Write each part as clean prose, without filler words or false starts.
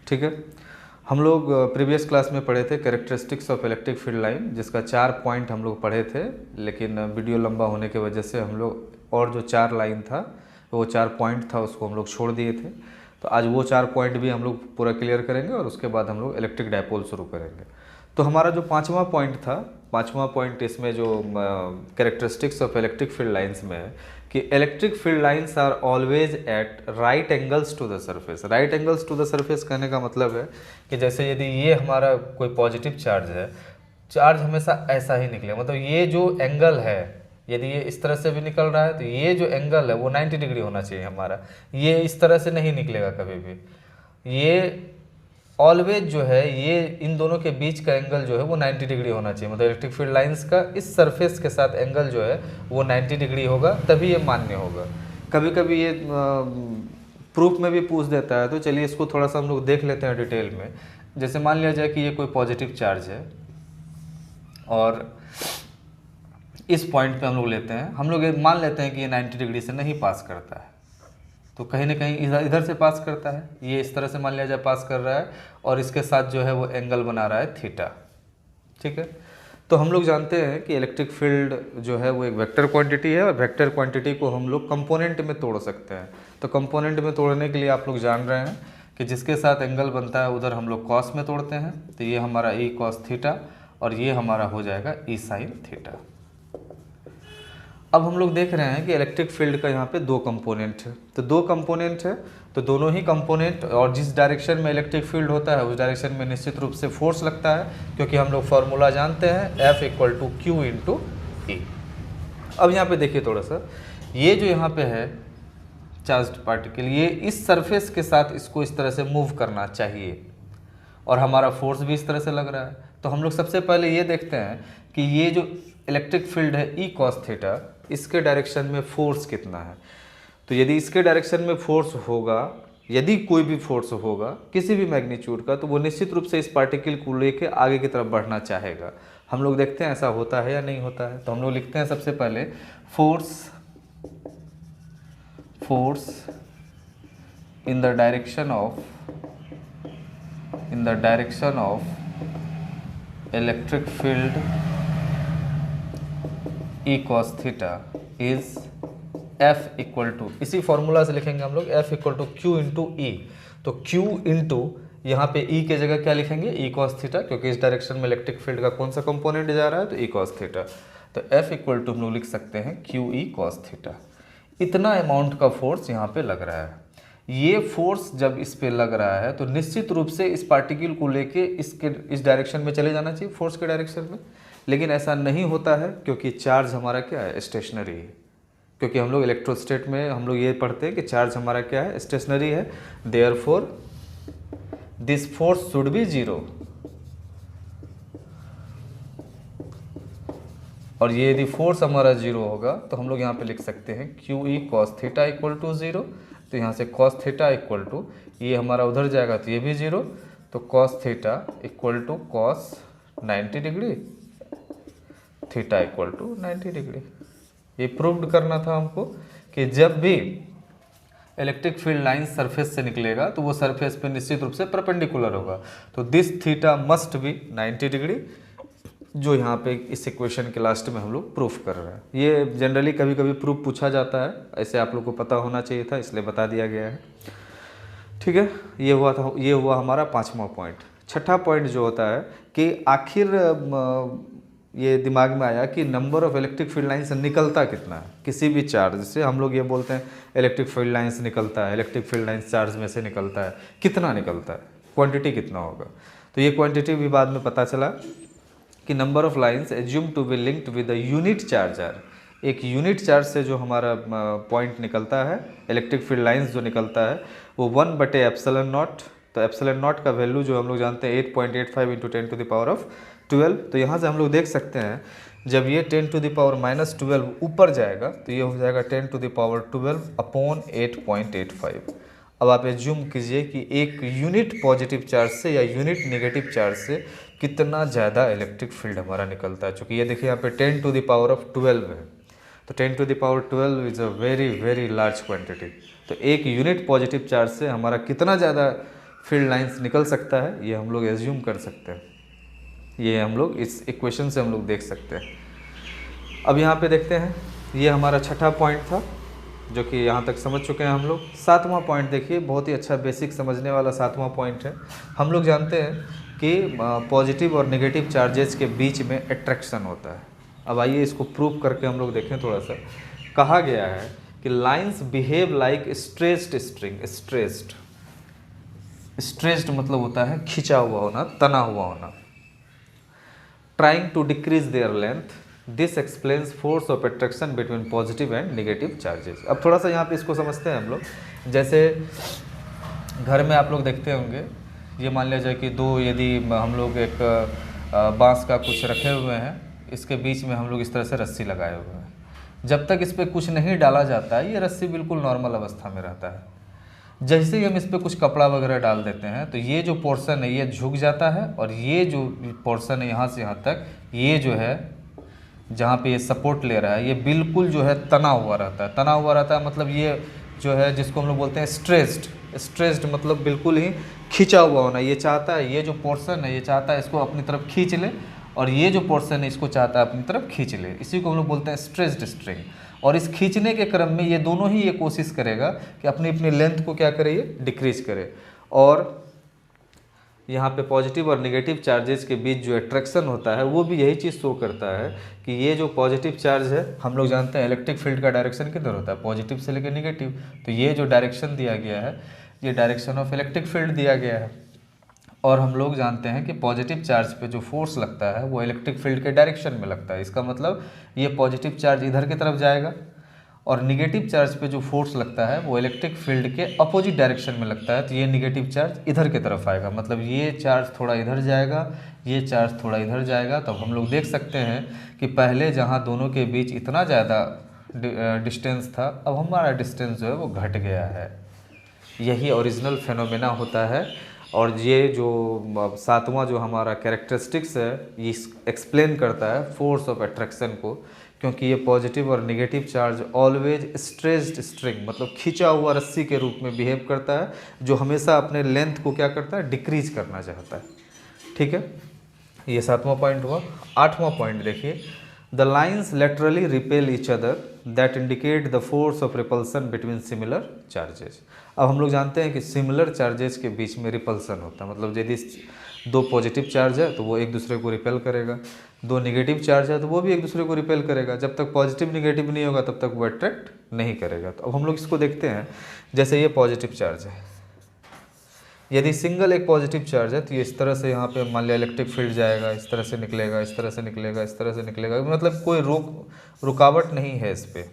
ठीक है। हम लोग प्रीवियस क्लास में पढ़े थे characteristics of electric field line, जिसका 4 पॉइंट हम लोग पढ़े थे, लेकिन वीडियो लंबा होने की वजह से हम लोग और जो 4 लाइन था, वो 4 पॉइंट था, उसको हम लोग छोड़ दिए थे। तो आज वो 4 पॉइंट भी हम लोग पूरा क्लियर करेंगे और उसके बाद हम लोग इलेक्ट्रिक डायपोल शुरू करेंगे। तो हमारा जो 5वां पॉइंट था, 5वां पॉइंट इसमें जो characteristics of electric field lines में है कि electric field lines are always at right angles to the surface. Right angles to the surface कहने का मतलब है कि जैसे यदि ये हमारा कोई पॉजिटिव चार्ज है, चार्ज हमेशा ऐसा ही निकले, मतलब ये जो एंगल है, यदि ये इस तरह से भी निकल रहा है तो ये जो एंगल है वो 90 डिग्री होना चाहिए हमारा। ये इस तरह से नहीं निकलेगा कभी भी। ये ऑलवेज जो है, ये इन दोनों के बीच का एंगल जो है वो 90 डिग्री होना चाहिए। मतलब इलेक्ट्रिक फील्ड लाइंस का इस सरफेस के साथ एंगल जो है वो 90 डिग्री होगा, तभी ये मान्य होगा। कभी कभी ये प्रूफ में भी पूछ देता है, तो चलिए इसको थोड़ा सा हम लोग देख लेते हैं डिटेल में। जैसे मान लिया जाए कि ये कोई पॉजिटिव चार्ज है और इस पॉइंट पे हम लोग लेते हैं, हम लोग ये मान लेते हैं कि ये 90 डिग्री से नहीं पास करता है, तो कहीं ना कहीं इधर से पास करता है। ये इस तरह से मान लिया जाए पास कर रहा है और इसके साथ जो है वो एंगल बना रहा है थीटा। ठीक है। तो हम लोग जानते हैं कि इलेक्ट्रिक फील्ड जो है वो एक वेक्टर क्वांटिटी है और वेक्टर क्वांटिटी को हम लोग कंपोनेंट में तोड़ सकते हैं। तो कंपोनेंट में तोड़ने के लिए आप लोग जान रहे हैं कि जिसके साथ एंगल बनता है उधर हम लोग कॉस में तोड़ते हैं। तो ये हमारा ई कॉस थीटा और ये हमारा हो जाएगा ई साइन थीटा। अब हम लोग देख रहे हैं कि इलेक्ट्रिक फील्ड का यहाँ पे 2 कंपोनेंट है। तो 2 कंपोनेंट है, तो दोनों ही कंपोनेंट और जिस डायरेक्शन में इलेक्ट्रिक फील्ड होता है उस डायरेक्शन में निश्चित रूप से फोर्स लगता है, क्योंकि हम लोग फार्मूला जानते हैं F = Q × E। अब यहाँ पे देखिए थोड़ा सा, ये जो यहाँ पे है चार्ज्ड पार्टिकल, ये इस सरफेस के साथ इसको इस तरह से मूव करना चाहिए और हमारा फोर्स भी इस तरह से लग रहा है। तो हम लोग सबसे पहले ये देखते हैं कि ये जो इलेक्ट्रिक फील्ड है ई कॉस थीटा, इसके डायरेक्शन में फोर्स कितना है। तो यदि इसके डायरेक्शन में फोर्स होगा, यदि कोई भी फोर्स होगा किसी भी मैग्नीट्यूड का, तो वो निश्चित रूप से इस पार्टिकल को लेके आगे की तरफ बढ़ना चाहेगा। हम लोग देखते हैं ऐसा होता है या नहीं होता है। तो हम लोग लिखते हैं सबसे पहले force in the direction of electric field E cos theta is F = इसी फॉर्मूला से लिखेंगे हम लोग F = Q × E। तो Q इंटू यहाँ पे E के जगह क्या लिखेंगे, ई कॉस थीटा, क्योंकि इस डायरेक्शन में इलेक्ट्रिक फील्ड का कौन सा कंपोनेंट जा रहा है, तो ई कॉस थीटा। तो F = हम लोग लिख सकते हैं QE cos थीटा। इतना अमाउंट का फोर्स यहाँ पे लग रहा है। ये फोर्स जब इस पे लग रहा है तो निश्चित रूप से इस पार्टिकल को लेके इस डायरेक्शन में चले जाना चाहिए, फोर्स के डायरेक्शन में। लेकिन ऐसा नहीं होता है क्योंकि चार्ज हमारा क्या है, स्टेशनरी है। क्योंकि हम लोग इलेक्ट्रोस्टेट में हम लोग ये पढ़ते हैं कि चार्ज हमारा क्या है, स्टेशनरी है। Therefore this force should be 0। और ये यदि फोर्स हमारा 0 होगा तो हम लोग यहाँ पे लिख सकते हैं QE cos थीटा = 0। तो यहाँ से cos थीटा = ये हमारा उधर जाएगा तो ये भी 0। तो cos theta = cos 90 degree, theta = 90 degree. ये प्रूव्ड करना था हमको कि जब भी इलेक्ट्रिक फील्ड लाइन सरफेस से निकलेगा तो वो सरफेस पे निश्चित रूप से परपेंडिकुलर होगा। तो this theta must be 90 degree, जो यहाँ पे इस इक्वेशन के लास्ट में हम लोग प्रूफ कर रहे हैं। ये जनरली कभी कभी प्रूफ पूछा जाता है, ऐसे आप लोग को पता होना चाहिए था, इसलिए बता दिया गया है। ठीक है, ये हुआ हमारा 5वां पॉइंट। 6ठा पॉइंट जो होता है कि आखिर ये दिमाग में आया कि number of electric field line से निकलता कितना है किसी भी चार्ज से। हम लोग ये बोलते हैं इलेक्ट्रिक फील्ड लाइन से निकलता है, इलेक्ट्रिक फील्ड लाइन चार्ज में से निकलता है, कितना निकलता है, क्वांटिटी कितना होगा। तो ये क्वांटिटी भी बाद में पता चला कि number of lines assume to be linked with a unit charge are. एक यूनिट चार्ज से जो हमारा पॉइंट निकलता है, इलेक्ट्रिक फील्ड लाइन्स जो निकलता है वो 1/ε0। तो ε0 का वैल्यू जो हम लोग जानते हैं 8.85 × 10⁻12। तो यहाँ से हम लोग देख सकते हैं जब ये 10⁻−12 ऊपर जाएगा तो ये हो जाएगा 10⁻12/8.85। अब आप एज्यूम कीजिए कि एक यूनिट पॉजिटिव चार्ज से या यूनिट नेगेटिव चार्ज से कितना ज़्यादा इलेक्ट्रिक फील्ड हमारा निकलता है। चूँकि ये देखिए यहाँ पे 10⁻12 है, तो 10⁻12 is a very very large quantity. तो एक यूनिट पॉजिटिव चार्ज से हमारा कितना ज़्यादा फील्ड लाइंस निकल सकता है, ये हम लोग एज्यूम कर सकते हैं। ये हम लोग इस इक्वेशन से हम लोग देख सकते हैं। अब यहाँ पे देखते हैं, ये हमारा छठा पॉइंट था जो कि यहाँ तक समझ चुके हैं हम लोग। सातवां पॉइंट देखिए, बहुत ही अच्छा बेसिक समझने वाला सातवां पॉइंट है। हम लोग जानते हैं कि पॉजिटिव और नेगेटिव चार्जेस के बीच में अट्रैक्शन होता है। अब आइए इसको प्रूव करके हम लोग देखें थोड़ा सा। कहा गया है कि lines behave like stressed string. Stressed मतलब होता है खिंचा हुआ होना, तना हुआ होना। Trying to decrease their length, this explains force of attraction between positive and negative charges. अब थोड़ा सा यहाँ पे इसको समझते हैं हम लोग। जैसे घर में आप लोग देखते होंगे, ये मान लिया जाए कि दो, यदि हम लोग एक बांस का कुछ रखे हुए हैं, इसके बीच में हम लोग इस तरह से रस्सी लगाए हुए हैं। जब तक इस पर कुछ नहीं डाला जाता है, ये रस्सी बिल्कुल नॉर्मल अवस्था में रहता है। जैसे ही हम इस पर कुछ कपड़ा वगैरह डाल देते हैं तो ये जो पोर्शन है ये झुक जाता है, और ये जो पोर्शन है यहाँ से यहाँ तक, ये जो है जहाँ पे ये सपोर्ट ले रहा है, ये बिल्कुल जो है तना हुआ रहता है। तना हुआ रहता है मतलब ये जो है जिसको हम लोग बोलते हैं स्ट्रेस्ड मतलब बिल्कुल ही खींचा हुआ होना। ये चाहता है, ये जो पोर्शन है ये चाहता है इसको अपनी तरफ खींच ले, और ये जो पोर्शन है इसको चाहता है अपनी तरफ खींच ले। इसी को हम लोग बोलते हैं स्ट्रेस्ड स्ट्रिंग। और इस खींचने के क्रम में ये दोनों ही ये कोशिश करेगा कि अपनी अपनी लेंथ को क्या करे, ये डिक्रीज करे। और यहाँ पे पॉजिटिव और नेगेटिव चार्जेस के बीच जो अट्रैक्शन होता है वो भी यही चीज़ शो करता है कि ये जो पॉजिटिव चार्ज है, हम लोग जानते हैं इलेक्ट्रिक फील्ड का डायरेक्शन किधर होता है, पॉजिटिव से लेकर नेगेटिव। तो ये जो डायरेक्शन दिया गया है, ये डायरेक्शन ऑफ इलेक्ट्रिक फील्ड दिया गया है। और हम लोग जानते हैं कि पॉजिटिव चार्ज पे जो फोर्स लगता है वो इलेक्ट्रिक फील्ड के डायरेक्शन में लगता है। इसका मतलब ये पॉजिटिव चार्ज इधर की तरफ जाएगा, और निगेटिव चार्ज पे जो फोर्स लगता है वो इलेक्ट्रिक फील्ड के अपोजिट डायरेक्शन में लगता है। तो ये निगेटिव चार्ज इधर की तरफ आएगा, मतलब ये चार्ज थोड़ा इधर जाएगा, ये चार्ज थोड़ा इधर जाएगा। तब हम लोग देख सकते हैं कि पहले जहाँ दोनों के बीच इतना ज़्यादा डिस्टेंस था, अब हमारा डिस्टेंस जो है वो घट गया है। यही ओरिजिनल फेनोमेना होता है। और ये जो सातवां जो हमारा कैरेक्टरिस्टिक्स है, ये एक्सप्लेन करता है फोर्स ऑफ अट्रैक्शन को, क्योंकि ये पॉजिटिव और negative charge always stressed string मतलब खींचा हुआ रस्सी के रूप में बिहेव करता है, जो हमेशा अपने लेंथ को क्या करता है, डिक्रीज करना चाहता है। ठीक है, ये सातवां पॉइंट हुआ। आठवां पॉइंट देखिए, the lines laterally repel each other that indicate the force of repulsion between similar charges. अब हम लोग जानते हैं कि सिमिलर चार्जेस के बीच में रिपल्सन होता है, मतलब यदि दो पॉजिटिव चार्ज है तो वो एक दूसरे को रिपेल करेगा, दो नेगेटिव चार्ज है तो वो भी एक दूसरे को रिपेल करेगा। जब तक पॉजिटिव नेगेटिव नहीं होगा तब तक वो अट्रैक्ट नहीं करेगा। तो अब हम लोग इसको देखते हैं। जैसे ये पॉजिटिव चार्ज है, यदि सिंगल एक पॉजिटिव चार्ज है तो ये इस तरह से यहाँ पे मान लिया इलेक्ट्रिक फील्ड जाएगा, इस तरह से निकलेगा, इस तरह से निकलेगा, इस तरह से निकलेगा, मतलब कोई रुकावट नहीं है इस पर,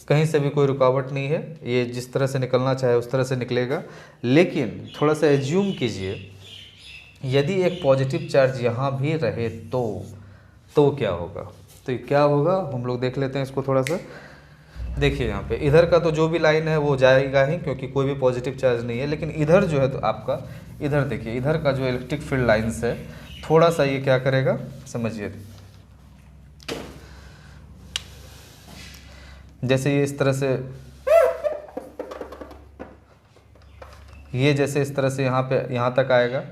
कहीं से भी कोई रुकावट नहीं है। ये जिस तरह से निकलना चाहे उस तरह से निकलेगा। लेकिन थोड़ा सा एज्यूम कीजिए, यदि एक पॉजिटिव चार्ज यहाँ भी रहे तो क्या होगा। तो क्या होगा हम लोग देख लेते हैं इसको थोड़ा सा। देखिए यहाँ पे इधर का तो जो भी लाइन है वो जाएगा ही, क्योंकि कोई भी पॉजिटिव चार्ज नहीं है। लेकिन इधर जो है तो आपका इधर देखिए, इधर का जो इलेक्ट्रिक फील्ड लाइन्स है, थोड़ा सा ये क्या करेगा समझिए। जैसे ये इस तरह से, ये जैसे इस तरह से यहाँ पे यहाँ तक आएगा,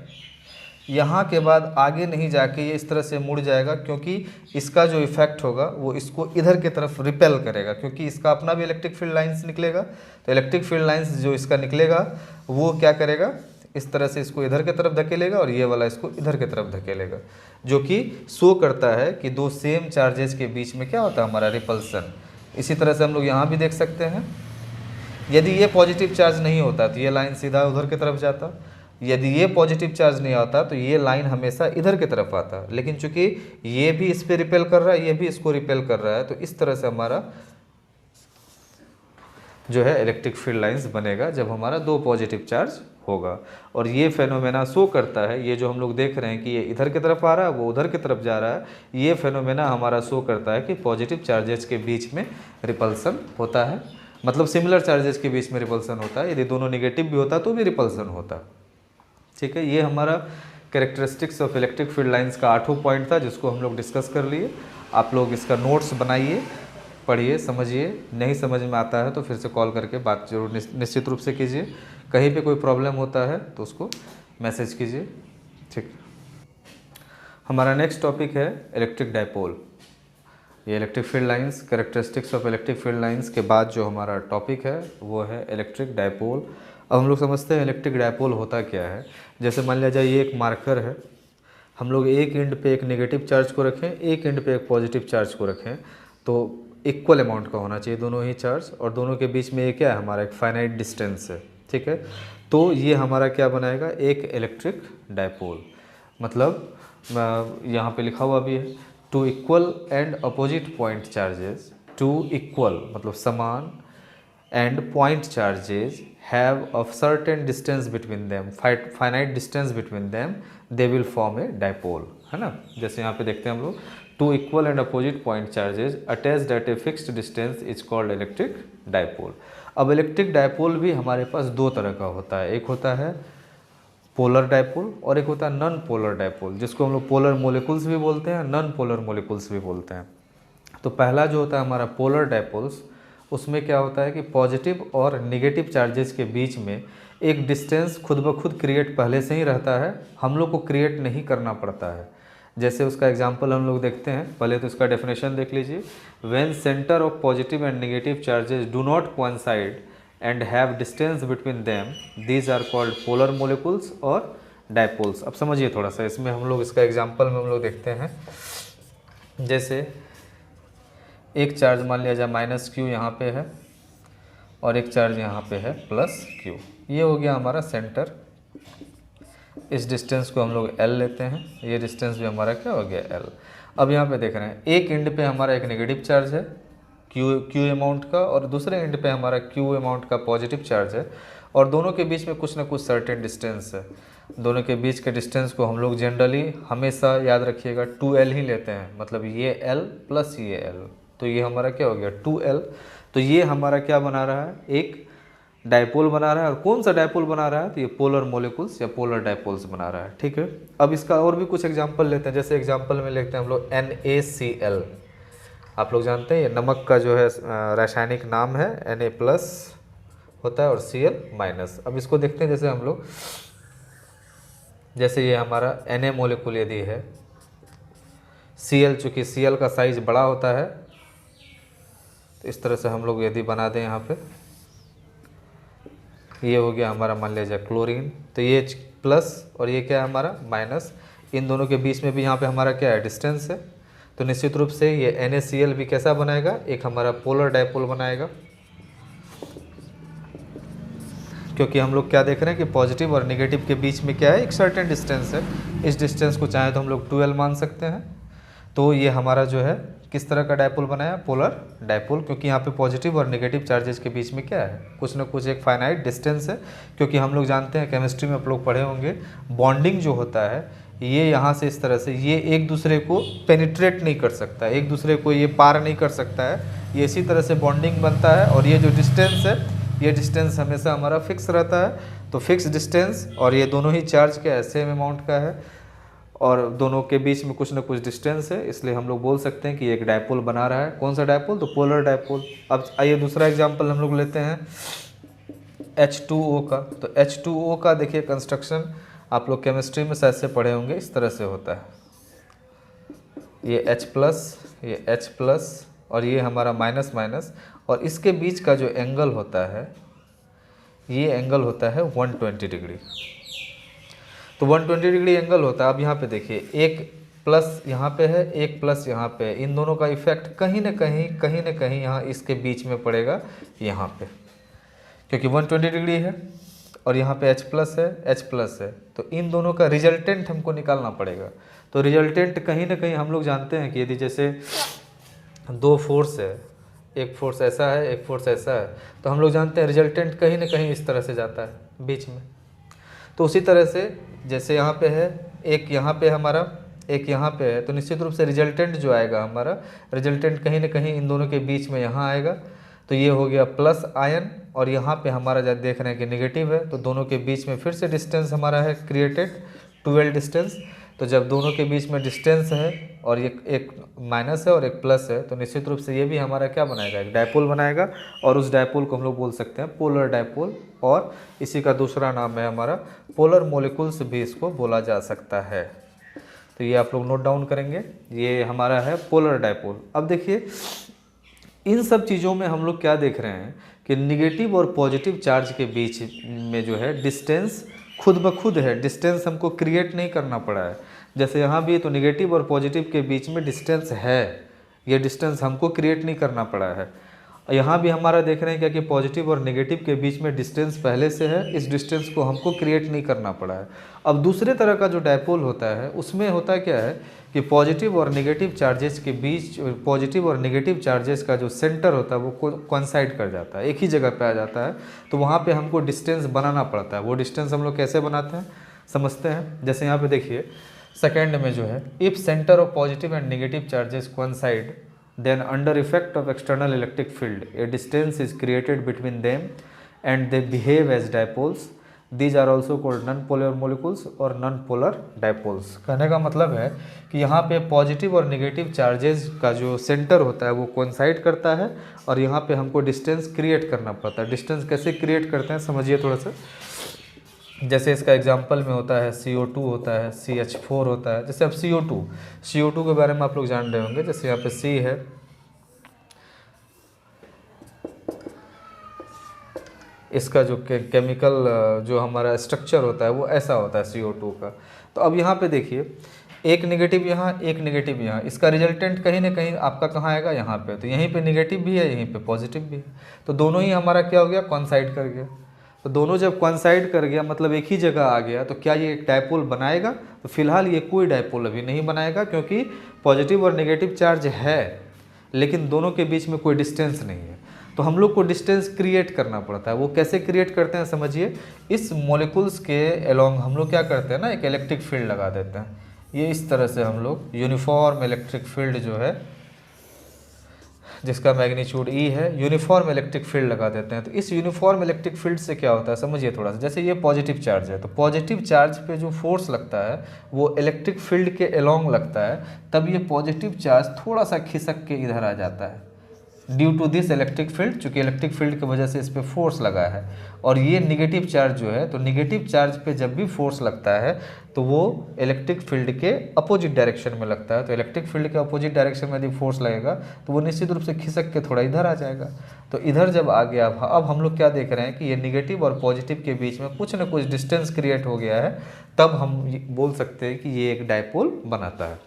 यहाँ के बाद आगे नहीं जाके ये इस तरह से मुड़ जाएगा, क्योंकि इसका जो इफेक्ट होगा वो इसको इधर की तरफ रिपेल करेगा, क्योंकि इसका अपना भी इलेक्ट्रिक फील्ड लाइंस निकलेगा। तो इलेक्ट्रिक फील्ड लाइंस जो इसका निकलेगा वो क्या करेगा, इस तरह से इसको इधर की तरफ धकेलेगा, और ये वाला इसको इधर की तरफ धकेलेगा, जो कि शो करता है कि दो सेम चार्जेस के बीच में क्या होता है, हमारा रिपल्सन। इसी तरह से हम लोग यहाँ भी देख सकते हैं, यदि ये पॉजिटिव चार्ज नहीं होता तो ये लाइन सीधा उधर की तरफ जाता, यदि ये पॉजिटिव चार्ज नहीं आता तो ये लाइन हमेशा इधर की तरफ आता। लेकिन चूंकि ये भी इस पे रिपेल कर रहा है, ये भी इसको रिपेल कर रहा है, तो इस तरह से हमारा जो है इलेक्ट्रिक फील्ड लाइंस बनेगा जब हमारा दो पॉजिटिव चार्ज होगा। और ये फेनोमेना शो करता है, ये जो हम लोग देख रहे हैं कि ये इधर की तरफ आ रहा है, वो उधर की तरफ जा रहा है, ये फेनोमेना हमारा शो करता है कि पॉजिटिव चार्जेस के बीच में रिपल्सन होता है, मतलब सिमिलर चार्जेस के बीच में रिपल्सन होता है। यदि दोनों निगेटिव भी होता तो भी रिपल्सन होता। ठीक है, ये हमारा characteristics of electric field lines का 8वां पॉइंट था, जिसको हम लोग डिस्कस कर लिए। आप लोग इसका नोट्स बनाइए, पढ़िए, समझिए। नहीं समझ में आता है तो फिर से कॉल करके बात जरूर निश्चित रूप से कीजिए, कहीं पे कोई प्रॉब्लम होता है तो उसको मैसेज कीजिए। ठीक, हमारा नेक्स्ट टॉपिक है इलेक्ट्रिक डायपोल। ये electric field lines, characteristics of electric field lines के बाद जो हमारा टॉपिक है वो है इलेक्ट्रिक डायपोल। अब हम लोग समझते हैं इलेक्ट्रिक डायपोल होता क्या है। जैसे मान लिया जाए ये एक मार्कर है, हम लोग एक एंड पे एक नेगेटिव चार्ज को रखें, एक एंड पे एक पॉजिटिव चार्ज को रखें, तो इक्वल अमाउंट का होना चाहिए दोनों ही चार्ज, और दोनों के बीच में ये क्या है, हमारा एक फाइनाइट डिस्टेंस है। ठीक है, तो ये हमारा क्या बनाएगा, एक इलेक्ट्रिक डायपोल। मतलब यहाँ पे लिखा हुआ भी है, two equal and opposite point charges, two equal मतलब समान and point charges have of certain distance between them, finite distance between them, they will form a dipole, है ना। जैसे यहाँ पे देखते हैं हम लोग, two equal and opposite point charges attached at a fixed distance is called electric dipole. अब इलेक्ट्रिक डायपोल भी हमारे पास दो तरह का होता है, एक होता है पोलर डायपोल और एक होता है नॉन पोलर डायपोल, जिसको हम लोग पोलर मोलिकुल्स भी बोलते हैं, नॉन पोलर मोलिकुल्स भी बोलते हैं। तो पहला जो होता है हमारा पोलर डायपोल्स, उसमें क्या होता है कि पॉजिटिव और नेगेटिव चार्जेस के बीच में एक डिस्टेंस खुद ब खुद क्रिएट पहले से ही रहता है, हम लोग को क्रिएट नहीं करना पड़ता है। जैसे उसका एग्जांपल हम लोग देखते हैं, पहले तो इसका डेफिनेशन देख लीजिए। When centre of positive and negative charges do not coincide and have distance between them, these are called polar molecules और डायपोल्स। अब समझिए थोड़ा सा, इसमें हम लोग इसका एग्जांपल में हम लोग देखते हैं। जैसे एक चार्ज मान लिया जाए माइनस क्यू यहाँ पे है और एक चार्ज यहाँ पे है प्लस क्यू, ये हो गया हमारा सेंटर। इस डिस्टेंस को हम लोग L लेते हैं, ये डिस्टेंस भी हमारा क्या हो गया L। अब यहाँ पे देख रहे हैं एक एंड पे हमारा एक नेगेटिव चार्ज है Q अमाउंट का, और दूसरे एंड पे हमारा Q अमाउंट का पॉजिटिव चार्ज है, और दोनों के बीच में कुछ ना कुछ सर्टेन डिस्टेंस है। दोनों के बीच के डिस्टेंस को हम लोग जनरली हमेशा याद रखिएगा 2L ही लेते हैं, मतलब ये L प्लस ये L, तो ये हमारा क्या हो गया 2L। तो ये हमारा क्या बना रहा है, एक डायपोल बना रहा है। और कौन सा डायपोल बना रहा है, तो ये पोलर मोलिकुल्स या पोलर डायपोल्स बना रहा है। ठीक है, अब इसका और भी कुछ एग्जांपल लेते हैं। जैसे एग्जांपल में लेते हैं हम लोग NaCl, आप लोग जानते हैं ये नमक का जो है रासायनिक नाम है, Na प्लस होता है और Cl माइनस। अब इसको देखते हैं, जैसे हम लोग, जैसे ये हमारा Na मोलिकुल यदि है, Cl चूँकि Cl का साइज बड़ा होता है, तो इस तरह से हम लोग यदि बना दें यहाँ पे, ये हो गया हमारा मान लिया जाए क्लोरीन, तो ये प्लस और ये क्या है हमारा माइनस। इन दोनों के बीच में भी यहाँ पे हमारा क्या है, डिस्टेंस है, तो निश्चित रूप से ये NaCl भी कैसा बनाएगा, एक हमारा पोलर डायपोल बनाएगा। क्योंकि हम लोग क्या देख रहे हैं कि पॉजिटिव और नेगेटिव के बीच में क्या है, एक सर्टेन डिस्टेंस है। इस डिस्टेंस को चाहे तो हम लोग 2L मान सकते हैं। तो ये हमारा जो है किस तरह का डायपोल बनाया, पोलर डायपोल, क्योंकि यहाँ पे पॉजिटिव और नेगेटिव चार्जेस के बीच में क्या है, कुछ ना कुछ एक फाइनाइट डिस्टेंस है। क्योंकि हम लोग जानते हैं, केमिस्ट्री में आप लोग पढ़े होंगे, बॉन्डिंग जो होता है ये यहाँ से इस तरह से, ये एक दूसरे को पेनिट्रेट नहीं कर सकता, एक दूसरे को ये पार नहीं कर सकता है, ये इसी तरह से बॉन्डिंग बनता है। और ये जो डिस्टेंस है, ये डिस्टेंस हमेशा हमारा फिक्स रहता है। तो फिक्स डिस्टेंस, और ये दोनों ही चार्ज क्या है, सेम अमाउंट का है, और दोनों के बीच में कुछ ना कुछ डिस्टेंस है, इसलिए हम लोग बोल सकते हैं कि एक डायपोल बना रहा है। कौन सा डायपोल, तो पोलर डायपोल। अब आइए दूसरा एग्जांपल हम लोग लेते हैं H2O का। तो H2O का देखिए कंस्ट्रक्शन आप लोग केमिस्ट्री में शायद से पढ़े होंगे, इस तरह से होता है, ये H प्लस, ये H प्लस, और ये हमारा माइनस माइनस, और इसके बीच का जो एंगल होता है, ये एंगल होता है 120 डिग्री। तो 120 डिग्री एंगल होता है। अब यहाँ पे देखिए, एक प्लस यहाँ पे है, एक प्लस यहाँ पे है, इन दोनों का इफेक्ट कहीं ना कहीं यहाँ इसके बीच में पड़ेगा, यहाँ पे, क्योंकि 120 डिग्री है और यहाँ पे H प्लस है, तो इन दोनों का रिजल्टेंट हमको निकालना पड़ेगा। तो रिजल्टेंट कहीं ना कहीं हम लोग जानते हैं कि यदि जैसे दो फोर्स है, एक फोर्स ऐसा है, एक फोर्स ऐसा है, तो हम लोग जानते हैं रिजल्टेंट कहीं ना कहीं इस तरह से जाता है बीच में। तो उसी तरह से जैसे यहाँ पे है, एक यहाँ पे हमारा, एक यहाँ पे है, तो निश्चित रूप से रिजल्टेंट जो आएगा हमारा, रिजल्टेंट कहीं ना कहीं इन दोनों के बीच में यहाँ आएगा। तो ये हो गया प्लस आयन, और यहाँ पे हमारा जब देख रहे हैं कि नेगेटिव है, तो दोनों के बीच में फिर से डिस्टेंस हमारा है क्रिएटेड, 2L डिस्टेंस। तो जब दोनों के बीच में डिस्टेंस है और एक माइनस है और एक प्लस है, तो निश्चित रूप से ये भी हमारा क्या बनाएगा, एक डायपोल बनाएगा। और उस डायपोल को हम लोग बोल सकते हैं पोलर डायपोल, और इसी का दूसरा नाम है हमारा पोलर मॉलिक्यूल्स भी इसको बोला जा सकता है। तो ये आप लोग नोट डाउन करेंगे, ये हमारा है पोलर डायपोल। अब देखिए इन सब चीज़ों में हम लोग क्या देख रहे हैं कि निगेटिव और पॉजिटिव चार्ज के बीच में जो है डिस्टेंस खुद ब खुद है, डिस्टेंस हमको क्रिएट नहीं करना पड़ा है। जैसे यहाँ भी तो निगेटिव और पॉजिटिव के बीच में डिस्टेंस है, ये डिस्टेंस हमको क्रिएट नहीं करना पड़ा है। यहाँ भी हमारा देख रहे हैं क्या कि पॉजिटिव और नेगेटिव के बीच में डिस्टेंस पहले से है, इस डिस्टेंस को हमको क्रिएट नहीं करना पड़ा है। अब दूसरे तरह का जो डायपोल होता है उसमें होता क्या है कि पॉजिटिव और नेगेटिव चार्जेस के बीच, पॉजिटिव और नेगेटिव चार्जेस का जो सेंटर होता है वो कोइंसाइड कर जाता है, एक ही जगह पे आ जाता है। तो वहाँ पे हमको डिस्टेंस बनाना पड़ता है। वो डिस्टेंस हम लोग कैसे बनाते हैं समझते हैं। जैसे यहाँ पे देखिए सेकेंड में जो है, if centre of positive and negative charges coincide then under effect of external electric field a distance is created between them and they behave as dipoles. These are also called non-polar molecules और non-polar dipoles। कहने का मतलब है कि यहाँ पे positive और negative charges का जो सेंटर होता है वो कोइंसाइड करता है और यहाँ पे हमको डिस्टेंस क्रिएट करना पड़ता है। डिस्टेंस कैसे क्रिएट करते हैं समझिए थोड़ा सा। जैसे इसका एग्जाम्पल में होता है CO2 होता है, CH4 होता है। जैसे अब CO2 के बारे में आप लोग जान रहे होंगे। जैसे यहाँ पे C है, इसका जो केमिकल जो हमारा स्ट्रक्चर होता है वो ऐसा होता है CO2 का। तो अब यहाँ पे देखिए एक नेगेटिव यहाँ, एक नेगेटिव यहाँ, इसका रिजल्टेंट कहीं ना कहीं आपका कहाँ आएगा, यहाँ पे। तो यहीं पे नेगेटिव भी है, यहीं पे पॉजिटिव भी है। तो दोनों ही हमारा क्या हो गया, कोइंसाइड कर गया। तो दोनों जब कोइंसाइड कर गया मतलब एक ही जगह आ गया, तो क्या ये एक डायपोल बनाएगा? तो फिलहाल ये कोई डायपोल अभी नहीं बनाएगा, क्योंकि पॉजिटिव और नेगेटिव चार्ज है लेकिन दोनों के बीच में कोई डिस्टेंस नहीं है। तो हम लोग को डिस्टेंस क्रिएट करना पड़ता है। वो कैसे क्रिएट करते हैं समझिए। इस मॉलिक्यूल्स के अलोंग हम लोग क्या करते हैं ना, एक इलेक्ट्रिक फील्ड लगा देते हैं। ये इस तरह से हम लोग यूनिफॉर्म इलेक्ट्रिक फील्ड जो है, जिसका मैग्नीट्यूड E है, यूनिफॉर्म इलेक्ट्रिक फील्ड लगा देते हैं। तो इस यूनिफॉर्म इलेक्ट्रिक फील्ड से क्या होता है समझिए थोड़ा सा। जैसे ये पॉजिटिव चार्ज है, तो पॉजिटिव चार्ज पे जो फोर्स लगता है वो इलेक्ट्रिक फील्ड के अलोंग लगता है, तब ये पॉजिटिव चार्ज थोड़ा सा खिसक के इधर आ जाता है due to this electric field, चूँकि इलेक्ट्रिक फील्ड की वजह से इस पर फोर्स लगा है। और ये निगेटिव चार्ज जो है, तो निगेटिव चार्ज पे जब भी फोर्स लगता है तो वो इलेक्ट्रिक फील्ड के अपोजिट डायरेक्शन में लगता है। तो इलेक्ट्रिक फील्ड के अपोजिट डायरेक्शन में यदि फोर्स लगेगा तो वो निश्चित रूप से खिसक के थोड़ा इधर आ जाएगा। तो इधर जब आ गया, अब हम लोग क्या देख रहे हैं कि ये निगेटिव और पॉजिटिव के बीच में कुछ ना कुछ डिस्टेंस क्रिएट हो गया है, तब हम बोल सकते हैं कि ये एक डायपोल बनाता है।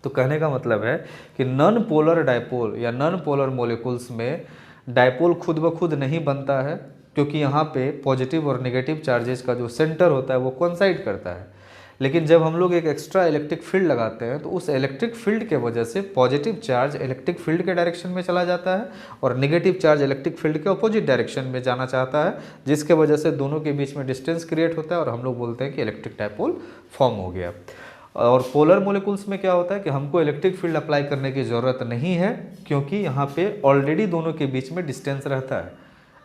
तो कहने का मतलब है कि नॉन पोलर डायपोल या नॉन पोलर मॉलिक्यूल्स में डायपोल खुद ब खुद नहीं बनता है, क्योंकि यहाँ पे पॉजिटिव और नेगेटिव चार्जेस का जो सेंटर होता है वो कोइंसाइड करता है। लेकिन जब हम लोग एक एक्स्ट्रा इलेक्ट्रिक फील्ड लगाते हैं तो उस इलेक्ट्रिक फील्ड के वजह से पॉजिटिव चार्ज इलेक्ट्रिक फील्ड के डायरेक्शन में चला जाता है और नेगेटिव चार्ज इलेक्ट्रिक फील्ड के अपोजिट डायरेक्शन में जाना चाहता है, जिसके वजह से दोनों के बीच में डिस्टेंस क्रिएट होता है और हम लोग बोलते हैं कि इलेक्ट्रिक डायपोल फॉर्म हो गया। और पोलर मॉलिक्यूल्स में क्या होता है कि हमको इलेक्ट्रिक फील्ड अप्लाई करने की ज़रूरत नहीं है, क्योंकि यहाँ पे ऑलरेडी दोनों के बीच में डिस्टेंस रहता है।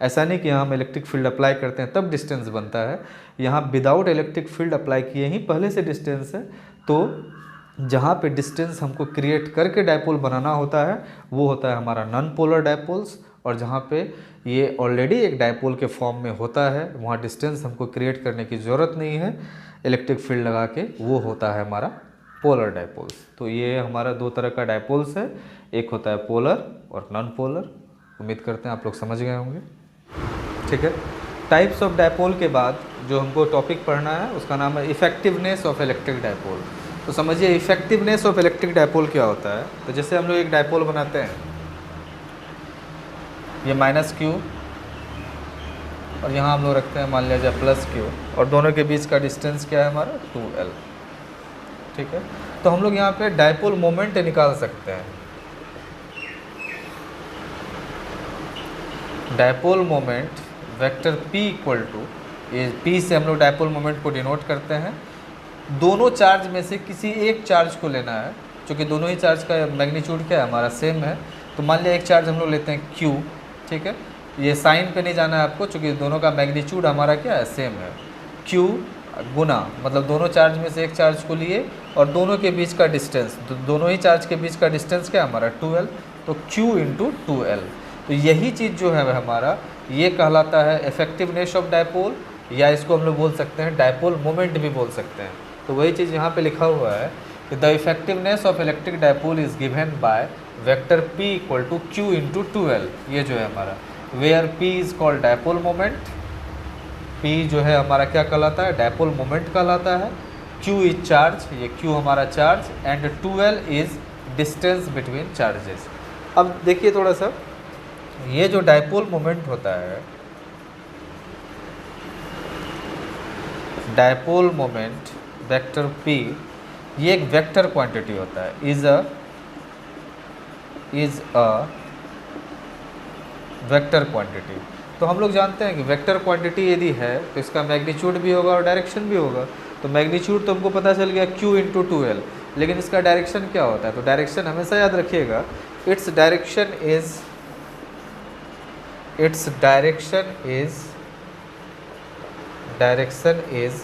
ऐसा नहीं कि यहाँ हम इलेक्ट्रिक फील्ड अप्लाई करते हैं तब डिस्टेंस बनता है। यहाँ विदाउट इलेक्ट्रिक फील्ड अप्लाई किए ही पहले से डिस्टेंस है। तो जहाँ पे डिस्टेंस हमको क्रिएट करके डायपोल बनाना होता है वो होता है हमारा नॉन पोलर डायपोल्स, और जहाँ पे ये ऑलरेडी एक डायपोल के फॉर्म में होता है वहाँ डिस्टेंस हमको क्रिएट करने की ज़रूरत नहीं है इलेक्ट्रिक फील्ड लगा के, वो होता है हमारा पोलर डायपोल्स। तो ये हमारा दो तरह का डायपोल्स है, एक होता है पोलर और नॉन पोलर। उम्मीद करते हैं आप लोग समझ गए होंगे। ठीक है, टाइप्स ऑफ डायपोल के बाद जो हमको टॉपिक पढ़ना है उसका नाम है इफेक्टिवनेस ऑफ इलेक्ट्रिक डायपोल। तो समझिए इफेक्टिवनेस ऑफ इलेक्ट्रिक डायपोल क्या होता है। तो जैसे हम लोग एक डायपोल बनाते हैं, ये -q और यहाँ हम लोग रखते हैं मान लिया जाए +q, और दोनों के बीच का डिस्टेंस क्या है हमारा 2l। ठीक है, तो हम लोग यहाँ पे डायपोल मोमेंट निकाल सकते हैं। Dipole moment vector p equal to, ये p से हम लोग डायपोल मोमेंट को डिनोट करते हैं। दोनों चार्ज में से किसी एक चार्ज को लेना है, क्योंकि दोनों ही चार्ज का मैग्नीट्यूड क्या है हमारा सेम है। तो मान लिया एक चार्ज हम लोग लेते हैं q। ठीक है, ये साइन पे नहीं जाना है आपको, क्योंकि दोनों का मैग्नीट्यूड हमारा क्या है सेम है। q गुना मतलब दोनों चार्ज में से एक चार्ज को लिए और दोनों के बीच का डिस्टेंस, तो दोनों ही चार्ज के बीच का डिस्टेंस क्या है हमारा 2L, तो Q इंटू 2L। तो यही चीज़ जो है हमारा ये कहलाता है इफेक्टिवनेस ऑफ डायपोल, या इसको हम लोग बोल सकते हैं डायपोल मोमेंट भी बोल सकते हैं। तो वही चीज़ यहाँ पे लिखा हुआ है कि the effectiveness of electric dipole is given by vector P equal to Q into 2L। ये जो है हमारा where P is called dipole moment, P जो है हमारा क्या कहलाता है डायपोल मोमेंट कहलाता है, Q इज चार्ज, ये Q हमारा charge, and 2L is distance between charges. अब देखिए थोड़ा सा, ये जो डायपोल मोमेंट होता है, डायपोल मोमेंट वेक्टर P, ये एक वेक्टर क्वांटिटी होता है, इज अ वेक्टर क्वांटिटी। तो हम लोग जानते हैं कि वेक्टर क्वांटिटी यदि है तो इसका मैग्नीट्यूड भी होगा और डायरेक्शन भी होगा। तो मैग्नीट्यूड तो हमको पता चल गया Q इंटू 2L, लेकिन इसका डायरेक्शन क्या होता है? तो डायरेक्शन हमेशा याद रखिएगा, its direction is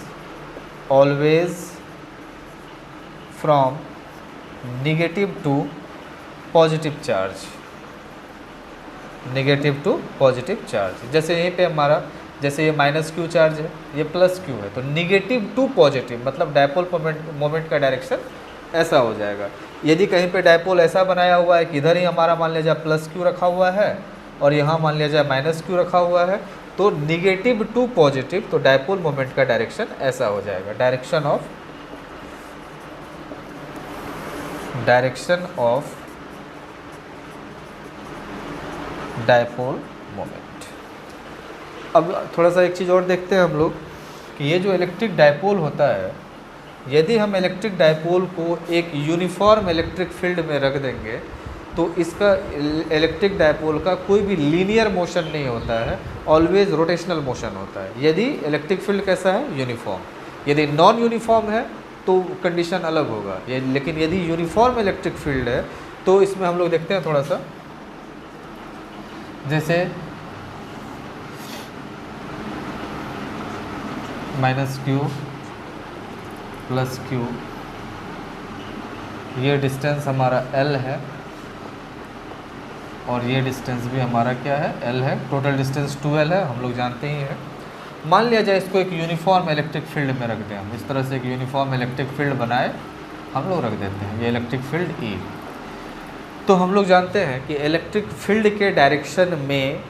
always from negative to positive charge, negative to positive charge. जैसे यहीं पे हमारा, जैसे ये -Q चार्ज है, ये +Q है, तो नेगेटिव टू पॉजिटिव मतलब डायपोल मोमेंट का डायरेक्शन ऐसा हो जाएगा। यदि कहीं पे डायपोल ऐसा बनाया हुआ है कि इधर ही हमारा मान लिया जाए +Q रखा हुआ है और यहाँ मान लिया जाए -Q रखा हुआ है, तो नेगेटिव टू पॉजिटिव, तो डायपोल मोमेंट का डायरेक्शन ऐसा हो जाएगा, डायरेक्शन ऑफ डायपोल मोमेंट। अब थोड़ा सा एक चीज़ और देखते हैं हम लोग कि ये जो इलेक्ट्रिक डायपोल होता है, यदि हम इलेक्ट्रिक डायपोल को एक यूनिफॉर्म इलेक्ट्रिक फील्ड में रख देंगे तो इसका इलेक्ट्रिक डायपोल का कोई भी लीनियर मोशन नहीं होता है, ऑलवेज रोटेशनल मोशन होता है। यदि इलेक्ट्रिक फील्ड कैसा है? यूनिफॉर्म। यदि नॉन यूनिफॉर्म है तो कंडीशन अलग होगा, लेकिन यदि यूनिफॉर्म इलेक्ट्रिक फील्ड है तो इसमें हम लोग देखते हैं थोड़ा सा, जैसे -Q +Q, ये डिस्टेंस हमारा L है और ये डिस्टेंस भी हमारा क्या है? L है। टोटल डिस्टेंस 2L है, हम लोग जानते ही हैं। मान लिया जाए इसको एक यूनिफॉर्म इलेक्ट्रिक फील्ड में रख दें, हम इस तरह से एक यूनिफॉर्म इलेक्ट्रिक फील्ड बनाए हम लोग रख देते हैं, ये इलेक्ट्रिक फील्ड E। तो हम लोग जानते हैं कि इलेक्ट्रिक फील्ड के डायरेक्शन में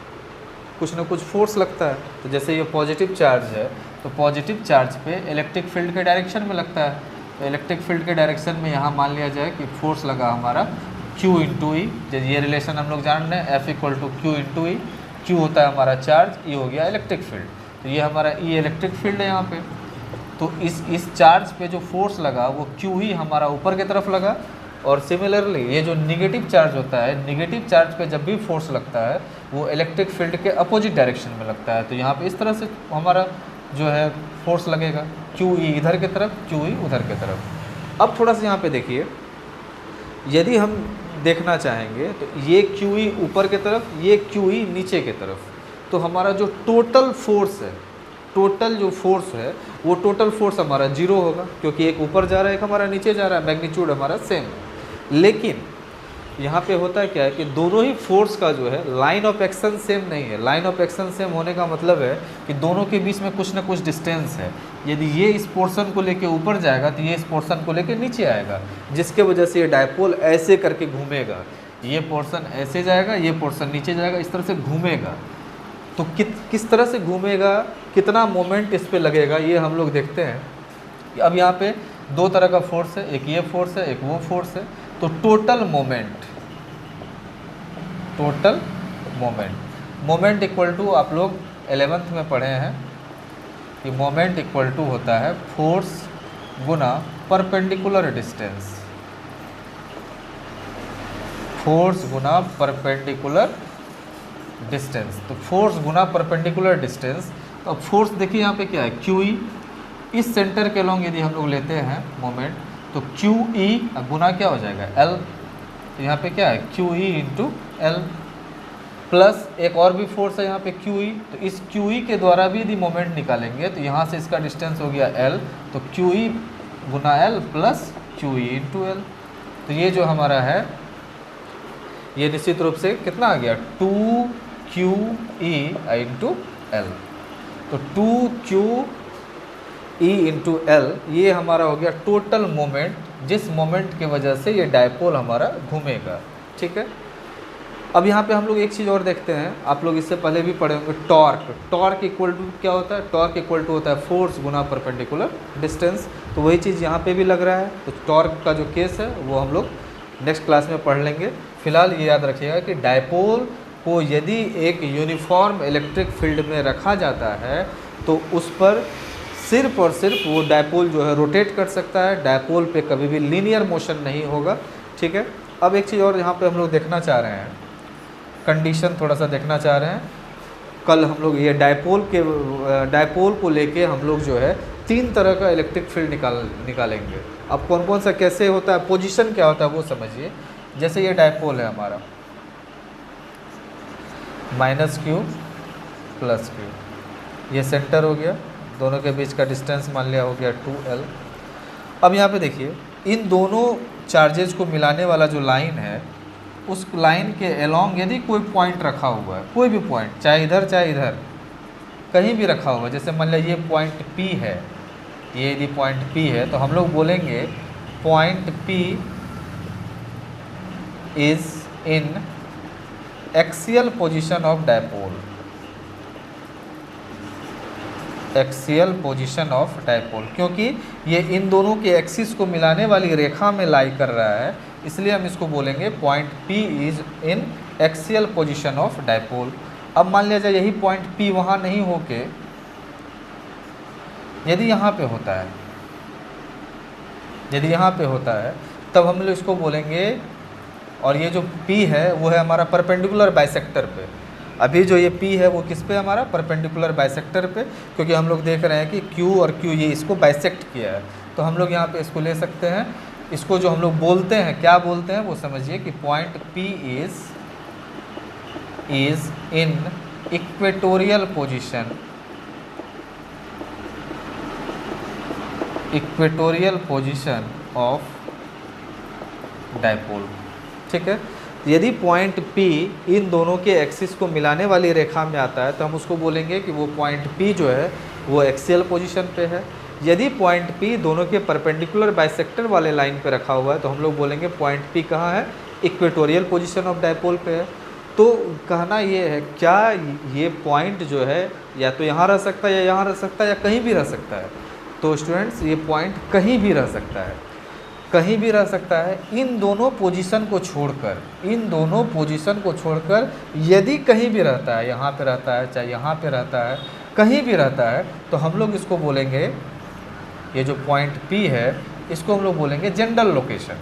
कुछ ना कुछ फोर्स लगता है। तो जैसे ये पॉजिटिव चार्ज है तो पॉजिटिव चार्ज पे इलेक्ट्रिक फील्ड के डायरेक्शन में लगता है। तो इलेक्ट्रिक फील्ड के डायरेक्शन में यहाँ मान लिया जाए कि फोर्स लगा हमारा Q इंटू ई, ये रिलेशन हम लोग जान रहे हैं, F equal to Q into E. Q होता है हमारा चार्ज, E हो गया इलेक्ट्रिक फील्ड, तो ये हमारा E इलेक्ट्रिक फील्ड है यहाँ पे। तो इस चार्ज पे जो फोर्स लगा वो Q ही हमारा ऊपर की तरफ लगा, और सिमिलरली ये जो निगेटिव चार्ज होता है, निगेटिव चार्ज पे जब भी फोर्स लगता है वो इलेक्ट्रिक फील्ड के अपोजिट डायरेक्शन में लगता है। तो यहाँ पे इस तरह से हमारा जो है फोर्स लगेगा, QE इधर की तरफ, QE उधर की तरफ। अब थोड़ा सा यहाँ पे देखिए, यदि हम देखना चाहेंगे तो ये QE ऊपर की तरफ, ये QE नीचे की तरफ, तो हमारा जो टोटल फोर्स है, टोटल जो फोर्स है वो टोटल फोर्स हमारा 0 होगा, क्योंकि एक ऊपर जा रहा है एक हमारा नीचे जा रहा है, मैग्नीट्यूड हमारा सेम है। लेकिन यहाँ पे होता है क्या है कि दोनों ही फोर्स का जो है लाइन ऑफ एक्शन सेम नहीं है। लाइन ऑफ एक्शन सेम होने का मतलब है कि दोनों के बीच में कुछ ना कुछ डिस्टेंस है। यदि ये इस पोर्शन को लेके ऊपर जाएगा तो ये इस पोर्शन को लेके नीचे आएगा, जिसके वजह से ये डायपोल ऐसे करके घूमेगा, ये पोर्शन ऐसे जाएगा, ये पोर्शन नीचे जाएगा, इस तरह से घूमेगा। तो किस तरह से घूमेगा, कितना मोमेंट इस पर लगेगा, ये हम लोग देखते हैं। अब यहाँ पे दो तरह का फोर्स है, एक ये फोर्स है, एक वो फोर्स है। तो टोटल मोमेंट इक्वल टू, आप लोग 11th में पढ़े हैं कि मोमेंट इक्वल टू होता है फोर्स गुना परपेंडिकुलर डिस्टेंस, फोर्स गुना परपेंडिकुलर डिस्टेंस। तो फोर्स गुना परपेंडिकुलर डिस्टेंस, तो अब फोर्स देखिए यहाँ पे क्या है, QE, इस सेंटर के लॉन्ग यदि हम लोग लेते हैं मोमेंट, तो QE गुना क्या हो जाएगा, L। तो यहाँ पे क्या है, QE इंटू L, प्लस एक और भी फोर्स है यहाँ पे QE। तो इस QE के द्वारा भी यदि मोमेंट निकालेंगे तो यहाँ से इसका डिस्टेंस हो गया L, तो QE गुना L plus Q E into L. तो ये जो हमारा है ये निश्चित रूप से कितना आ गया 2 क्यू ई इंटू एल। तो 2 क्यू ई इंटू एल ये हमारा हो गया टोटल मोमेंट, जिस मोमेंट की वजह से ये डायपोल हमारा घूमेगा। ठीक है, अब यहाँ पे हम लोग एक चीज़ और देखते हैं, आप लोग इससे पहले भी पढ़े होंगे टॉर्क। टॉर्क इक्वल टू क्या होता है? टॉर्क इक्वल टू होता है फोर्स गुना परपेंडिकुलर डिस्टेंस। तो वही चीज़ यहाँ पे भी लग रहा है। तो टॉर्क का जो केस है वो हम लोग नेक्स्ट क्लास में पढ़ लेंगे। फिलहाल ये याद रखिएगा कि डायपोल को यदि एक यूनिफॉर्म इलेक्ट्रिक फील्ड में रखा जाता है तो उस पर सिर्फ और सिर्फ वो डायपोल जो है रोटेट कर सकता है, डायपोल पे कभी भी लीनियर मोशन नहीं होगा। ठीक है, अब एक चीज़ और यहाँ पे हम लोग देखना चाह रहे हैं, कंडीशन थोड़ा सा देखना चाह रहे हैं। कल हम लोग ये डायपोल को लेके हम लोग जो है 3 तरह का इलेक्ट्रिक फील्ड निकालेंगे। अब कौन कौन सा कैसे होता है, पोजीशन क्या होता है वो समझिए। जैसे ये डायपोल है हमारा -q + q, ये सेंटर हो गया, दोनों के बीच का डिस्टेंस मान लिया हो गया 2l। अब यहाँ पे देखिए इन दोनों चार्जेस को मिलाने वाला जो लाइन है उस लाइन के अलोंग यदि कोई पॉइंट रखा हुआ है, कोई भी पॉइंट, चाहे इधर कहीं भी रखा हुआ है, जैसे मान लिया ये पॉइंट P है, ये यदि पॉइंट P है तो हम लोग बोलेंगे point P is in axial position of dipole, axial position of dipole, क्योंकि ये इन दोनों के एक्सिस को मिलाने वाली रेखा में लाई कर रहा है, इसलिए हम इसको बोलेंगे point P is in axial position of dipole. अब मान लिया जाए यही पॉइंट P वहाँ नहीं होके यदि यहाँ पे होता है, यदि यहाँ पे होता है तब हम लोग इसको बोलेंगे, और ये जो P है वो है हमारा परपेंडिकुलर बाइसेक्टर पे। अभी जो ये P है वो किस पे हमारा परपेंडिकुलर बाइसेक्टर पे, क्योंकि हम लोग देख रहे हैं कि Q और Q ये इसको बाइसेक्ट किया है। तो हम लोग यहाँ पे इसको ले सकते हैं, इसको जो हम लोग बोलते हैं, क्या बोलते हैं वो समझिए कि point P is in equatorial position, equatorial position of dipole. ठीक है, यदि पॉइंट P इन दोनों के एक्सिस को मिलाने वाली रेखा में आता है तो हम उसको बोलेंगे कि वो पॉइंट P जो है वो एक्सियल पोजीशन पे है। यदि पॉइंट P दोनों के परपेंडिकुलर बाइसेक्टर वाले लाइन पे रखा हुआ है तो हम लोग बोलेंगे पॉइंट P कहाँ है? इक्वेटोरियल पोजीशन ऑफ डायपोल पे है। तो कहना ये है, क्या ये पॉइंट जो है या तो यहाँ रह सकता है या यहाँ रह सकता है या कहीं भी रह सकता है? तो स्टूडेंट्स ये पॉइंट कहीं भी रह सकता है, कहीं भी रह सकता है। इन दोनों पोजीशन को छोड़कर, इन दोनों पोजीशन को छोड़कर यदि कहीं भी रहता है, यहाँ पे रहता है, चाहे यहाँ पे रहता है, कहीं भी रहता है, तो हम लोग इसको बोलेंगे, ये जो पॉइंट P है इसको हम लोग बोलेंगे जनरल लोकेशन।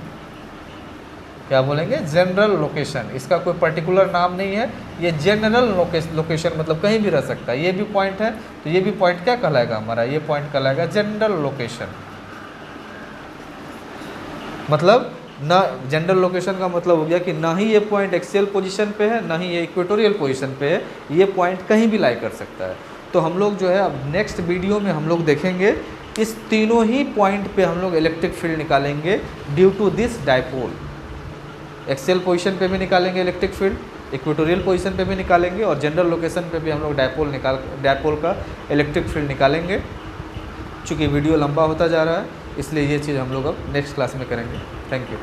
क्या बोलेंगे? General location. इसका कोई पर्टिकुलर नाम नहीं है, ये जनरल लोकेशन मतलब कहीं भी रह सकता है। ये भी पॉइंट है तो ये भी पॉइंट क्या कहलाएगा हमारा? ये पॉइंट कहलाएगा जनरल लोकेशन। मतलब ना, जनरल लोकेशन का मतलब हो गया कि ना ही ये पॉइंट एक्सियल पोजीशन पे है, ना ही ये इक्वेटोरियल पोजीशन पे है, ये पॉइंट कहीं भी लाई कर सकता है। तो हम लोग जो है अब नेक्स्ट वीडियो में हम लोग देखेंगे इस तीनों ही पॉइंट पे हम लोग इलेक्ट्रिक फील्ड निकालेंगे due to this dipole. Axial position पे भी निकालेंगे इलेक्ट्रिक फील्ड, इक्वेटोरियल पोजीशन पे भी निकालेंगे, और जनरल लोकेशन पे भी हम लोग डायपोल का इलेक्ट्रिक फील्ड निकालेंगे। चूँकि वीडियो लंबा होता जा रहा है इसलिए ये चीज़ हम लोग अब नेक्स्ट क्लास में करेंगे। Thank you.